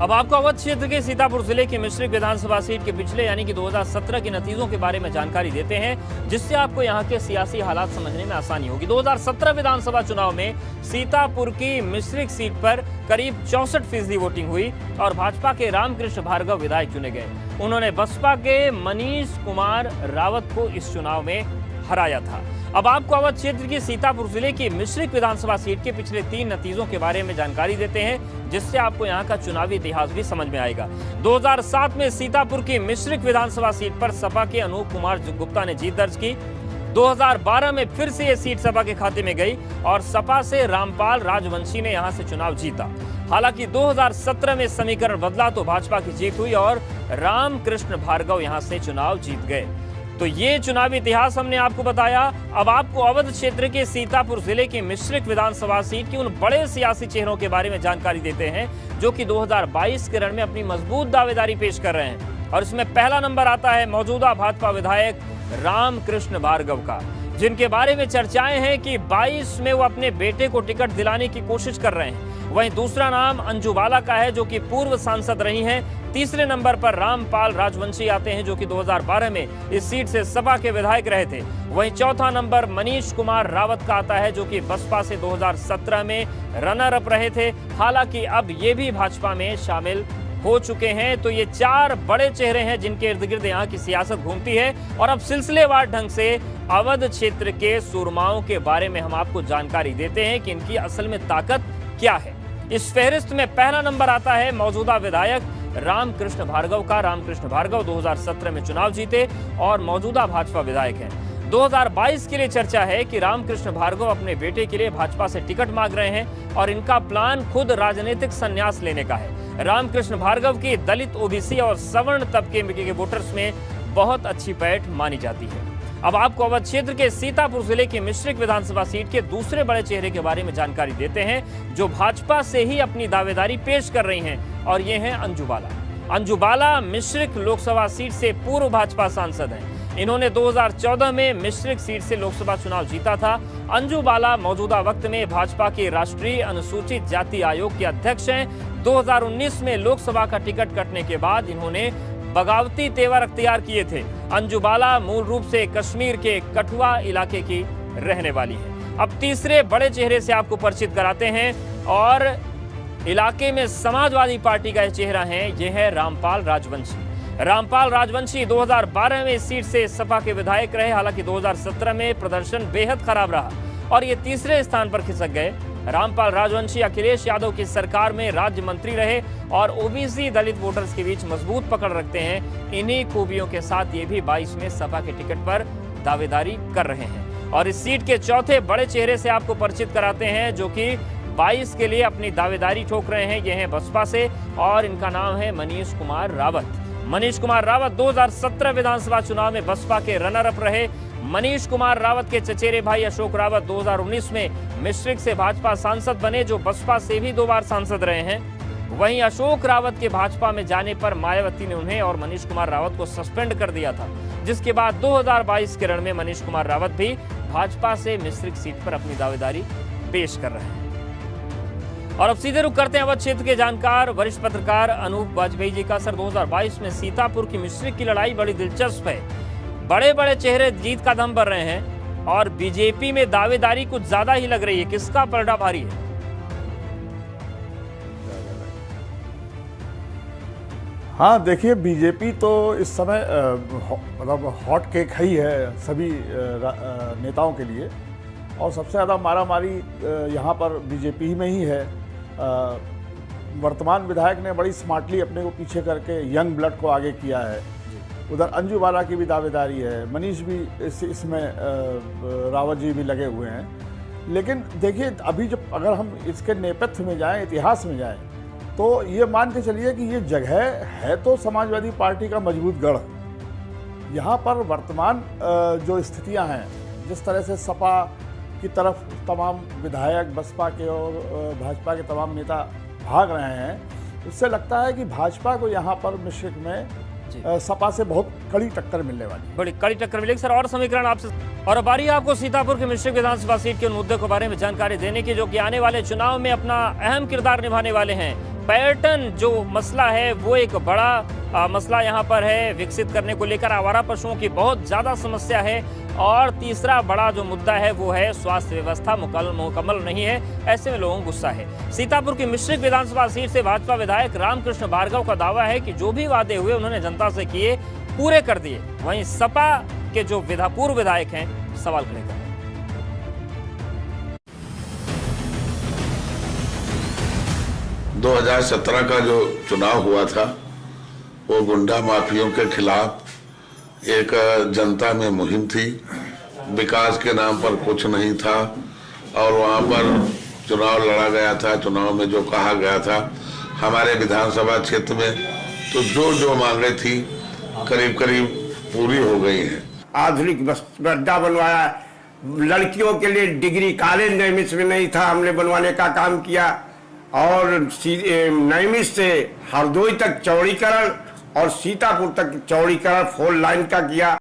अब आपको अवध क्षेत्र के सीतापुर जिले की मिश्रिक विधानसभा सीट के पिछले यानी कि 2017 के नतीजों के बारे में जानकारी देते हैं, जिससे आपको यहां के सियासी हालात समझने में आसानी होगी। 2017 विधानसभा चुनाव में सीतापुर की मिश्रिक सीट पर करीब 64% वोटिंग हुई और भाजपा के रामकृष्ण भार्गव विधायक चुने गए। उन्होंने बसपा के मनीष कुमार रावत को इस चुनाव में हराया था। अब आपको अवध क्षेत्र की सीतापुर जिले की मिश्रिक विधानसभा सीट के पिछले 3 नतीजों के बारे में जानकारी देते हैं, जिससे आपको यहां का चुनावी इतिहास भी समझ में आएगा। 2007 में सीतापुर की मिश्रिक विधानसभा सीट पर सपा के अनूप कुमार गुप्ता ने जीत दर्ज की। 2012 में फिर से ये सीट सपा के खाते में गई और सपा से रामपाल राजवंशी ने यहां से चुनाव जीता। हालांकि 2017 में समीकरण बदला तो भाजपा की जीत हुई और रामकृष्ण भार्गव यहां से चुनाव जीत गए। तो ये चुनावी इतिहास हमने आपको बताया। अब आपको अवध क्षेत्र के सीतापुर जिले की मिश्रिक विधानसभा सीट के उन बड़े सियासी चेहरों के बारे में जानकारी देते हैं जो कि 2022 के रण में अपनी मजबूत दावेदारी पेश कर रहे हैं। और इसमें पहला नंबर आता है मौजूदा भाजपा विधायक रामकृष्ण भार्गव का, जिनके बारे में चर्चाएं हैं कि 22 में वो अपने बेटे को टिकट दिलाने की कोशिश कर रहे हैं। वहीं दूसरा नाम अंजू बाला का है, जो कि पूर्व सांसद रही हैं। तीसरे नंबर पर रामपाल राजवंशी आते हैं, जो कि 2012 में इस सीट से सपा के विधायक रहे थे। वहीं चौथा नंबर मनीष कुमार रावत का आता है, जो कि बसपा से 2017 में रनर अप रहे थे। हालांकि अब ये भी भाजपा में शामिल हो चुके हैं। तो ये 4 बड़े चेहरे हैं जिनके इर्द गिर्द यहाँ की सियासत घूमती है। और अब सिलसिलेवार ढंग से अवध क्षेत्र के सूरमाओं के बारे में हम आपको जानकारी देते हैं कि इनकी असल में ताकत क्या है। इस फहरिस्त में पहला नंबर आता है मौजूदा विधायक रामकृष्ण भार्गव का। रामकृष्ण भार्गव 2017 में चुनाव जीते और मौजूदा भाजपा विधायक हैं। 2022 के लिए चर्चा है कि रामकृष्ण भार्गव अपने बेटे के लिए भाजपा से टिकट मांग रहे हैं और इनका प्लान खुद राजनीतिक संन्यास लेने का है। रामकृष्ण भार्गव की दलित, ओबीसी और सवर्ण तबके के वोटर्स में बहुत अच्छी पैठ मानी जाती है। अब आपको अवध क्षेत्र के सीतापुर जिले की मिश्रिक विधानसभा सीट के दूसरे बड़े चेहरे के बारे में जानकारी देते हैं, जो भाजपा से ही अपनी दावेदारी पेश कर रही हैं, और ये हैं अंजू बाला। अंजू बाला मिश्रिक लोकसभा सीट से पूर्व भाजपा सांसद हैं। इन्होंने 2014 में मिश्रिक सीट से लोकसभा चुनाव जीता था। अंजू बाला मौजूदा वक्त में भाजपा के राष्ट्रीय अनुसूचित जाति आयोग के अध्यक्ष हैं। 2019 में लोकसभा का टिकट कटने के बाद इन्होंने बगावती तेवर अख्तियार किए थे। अंजू बाला मूल रूप से कश्मीर के कठुआ इलाके की रहने वाली है। अब तीसरे बड़े चेहरे से आपको परिचित कराते हैं, और इलाके में समाजवादी पार्टी का चेहरा है, यह है रामपाल राजवंशी। रामपाल राजवंशी 2012 में इस सीट से सपा के विधायक रहे। हालांकि 2017 में प्रदर्शन बेहद खराब रहा और ये तीसरे स्थान पर खिसक गए। रामपाल राजवंशी अखिलेश यादव की सरकार में राज्य मंत्री रहे और ओबीसी दलित वोटर्स के बीच मजबूत पकड़ रखते हैं। इन्हीं खूबियों के साथ ये भी 22 में सपा के टिकट पर दावेदारी कर रहे हैं। और इस सीट के चौथे बड़े चेहरे से आपको परिचित कराते हैं, जो कि 22 के लिए अपनी दावेदारी ठोक रहे हैं। ये हैं बसपा से और इनका नाम है मनीष कुमार रावत। मनीष कुमार रावत 2017 विधानसभा चुनाव में बसपा के रनर अप रहे। मनीष कुमार रावत के चचेरे भाई अशोक रावत 2019 में मिश्रिक से भाजपा सांसद बने, जो बसपा से भी 2 बार सांसद रहे हैं। वहीं अशोक रावत के भाजपा में जाने पर मायावती ने उन्हें और मनीष कुमार रावत को सस्पेंड कर दिया था, जिसके बाद 2022 के रण में मनीष कुमार रावत भी भाजपा से मिश्रिक सीट पर अपनी दावेदारी पेश कर रहे हैं। और अब सीधे रुख करते हैं अवध क्षेत्र के जानकार वरिष्ठ पत्रकार अनूप वाजपेयी जी का। सर, 2022 में सीतापुर की मिश्रिक की लड़ाई बड़ी दिलचस्प है। बड़े बड़े चेहरे जीत का दम भर रहे हैं और बीजेपी में दावेदारी कुछ ज्यादा ही लग रही है। किसका पलड़ा भारी है? हाँ, देखिए, बीजेपी तो इस समय मतलब हॉट केक ही है सभी नेताओं के लिए, और सबसे ज़्यादा मारामारी यहाँ पर बीजेपी में ही है। वर्तमान विधायक ने बड़ी स्मार्टली अपने को पीछे करके यंग ब्लड को आगे किया है। उधर अंजू बाला की भी दावेदारी है, मनीष भी इसमें रावत जी भी लगे हुए हैं। लेकिन देखिए, अभी जब अगर हम इसके नेपथ्य में जाएं, इतिहास में जाएं, तो ये मान के चलिए कि ये जगह है तो समाजवादी पार्टी का मजबूत गढ़। यहाँ पर वर्तमान जो स्थितियाँ हैं, जिस तरह से सपा की तरफ तमाम विधायक, बसपा के और भाजपा के तमाम नेता भाग रहे हैं, उससे लगता है कि भाजपा को यहाँ पर मिश्रिक में सपा से बहुत कड़ी टक्कर मिलने वाली, बड़ी कड़ी टक्कर मिलेगी। सर, और समीकरण आपसे, और अब बारी आपको सीतापुर के मिश्रिक विधानसभा सीट के मुद्दे के बारे में जानकारी देने की, जो कि आने वाले चुनाव में अपना अहम किरदार निभाने वाले हैं। पर्यटन जो मसला है वो एक बड़ा मसला यहाँ पर है विकसित करने को लेकर। आवारा पशुओं की बहुत ज़्यादा समस्या है। और तीसरा बड़ा जो मुद्दा है वो है स्वास्थ्य व्यवस्था मुकम्मल नहीं है, ऐसे में लोगों को गुस्सा है। सीतापुर की मिश्रिक विधानसभा सीट से भाजपा विधायक रामकृष्ण भार्गव का दावा है कि जो भी वादे हुए उन्होंने जनता से किए पूरे कर दिए। वहीं सपा के जो पूर्व विधायक हैं सवाल खड़े कर रहे हैं। 2017 का जो चुनाव हुआ था वो गुंडा माफियों के खिलाफ एक जनता में मुहिम थी। विकास के नाम पर कुछ नहीं था और वहाँ पर चुनाव लड़ा गया था। चुनाव में जो कहा गया था हमारे विधानसभा क्षेत्र में तो जो मांगे थी करीब करीब पूरी हो गई हैं। आधुनिक गड्ढा बनवाया, लड़कियों के लिए डिग्री कॉलेज नैमिष में नहीं था, हमने बनवाने का काम किया। और नैमिष से हरदोई तक चौड़ीकरण और सीतापुर तक चौड़ीकरण 4 लाइन का किया।